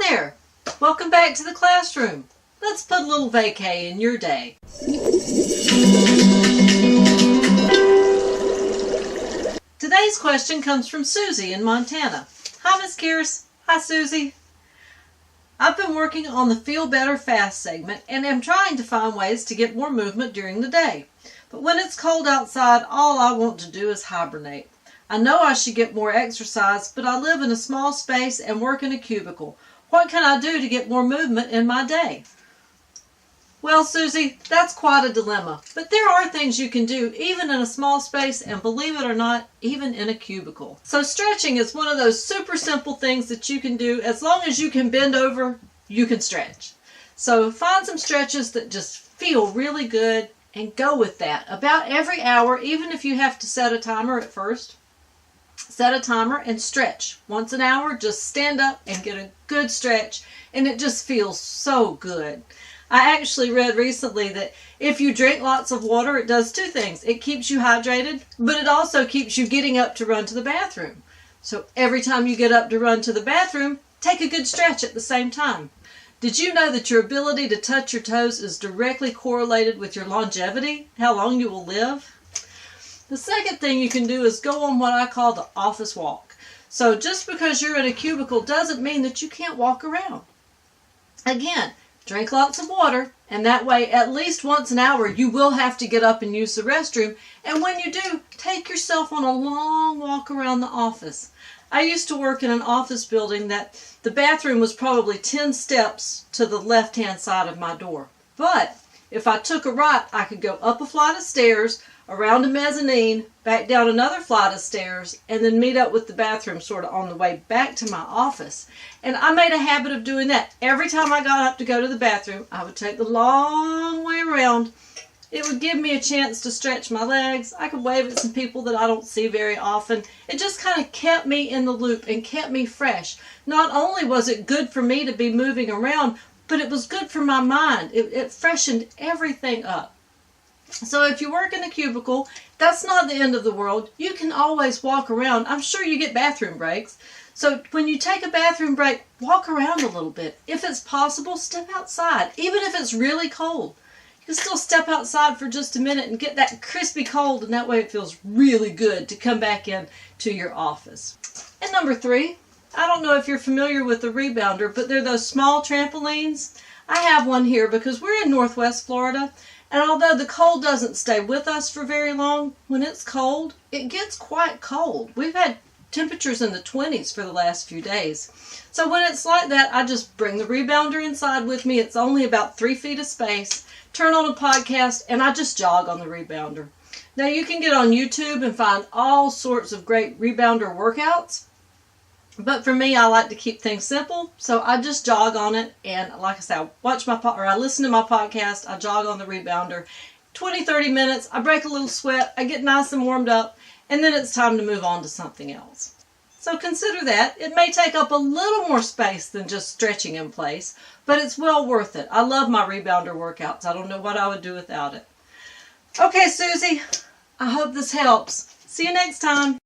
there! Welcome back to the classroom. Let's put a little vacay in your day. Today's question comes from Susie in Montana. Hi, Miss Kears. Hi, Susie. I've been working on the Feel Better Fast segment and am trying to find ways to get more movement during the day. But when it's cold outside, all I want to do is hibernate. I know I should get more exercise, but I live in a small space and work in a cubicle. What can I do to get more movement in my day? Well, Susie, that's quite a dilemma, but there are things you can do even in a small space and, believe it or not, even in a cubicle. So stretching is one of those super simple things that you can do. As long as you can bend over, you can stretch. So find some stretches that just feel really good and go with that. About every hour, even if you have to set a timer at first, set a timer and stretch. Once an hour, just stand up and get a good stretch, and it just feels so good. I actually read recently that if you drink lots of water, it does two things. It keeps you hydrated, but it also keeps you getting up to run to the bathroom. So every time you get up to run to the bathroom, take a good stretch at the same time. Did you know that your ability to touch your toes is directly correlated with your longevity, how long you will live? The second thing you can do is go on what I call the office walk. So just because you're in a cubicle doesn't mean that you can't walk around. Again, drink lots of water, and that way at least once an hour you will have to get up and use the restroom. And when you do, take yourself on a long walk around the office. I used to work in an office building that the bathroom was probably 10 steps to the left-hand side of my door. But if I took a right, I could go up a flight of stairs, around a mezzanine, back down another flight of stairs, and then meet up with the bathroom sort of on the way back to my office. And I made a habit of doing that. Every time I got up to go to the bathroom, I would take the long way around. It would give me a chance to stretch my legs. I could wave at some people that I don't see very often. It just kind of kept me in the loop and kept me fresh. Not only was it good for me to be moving around, but it was good for my mind. It freshened everything up. So if you work in a cubicle, that's not the end of the world. You can always walk around. I'm sure you get bathroom breaks. So when you take a bathroom break, walk around a little bit. If it's possible, step outside. Even if it's really cold, you can still step outside for just a minute and get that crispy cold, and that way it feels really good to come back in to your office. And number 3, I don't know if you're familiar with the rebounder, but they're those small trampolines. I have one here because we're in Northwest Florida. And although the cold doesn't stay with us for very long, when it's cold, it gets quite cold. We've had temperatures in the 20s for the last few days. So when it's like that, I just bring the rebounder inside with me. It's only about 3 feet of space. Turn on a podcast, and I just jog on the rebounder. Now you can get on YouTube and find all sorts of great rebounder workouts. But for me, I like to keep things simple, so I just jog on it, and like I said, I listen to my podcast, I jog on the rebounder. 20-30 minutes, I break a little sweat, I get nice and warmed up, and then it's time to move on to something else. So consider that. It may take up a little more space than just stretching in place, but it's well worth it. I love my rebounder workouts. I don't know what I would do without it. Okay, Susie, I hope this helps. See you next time.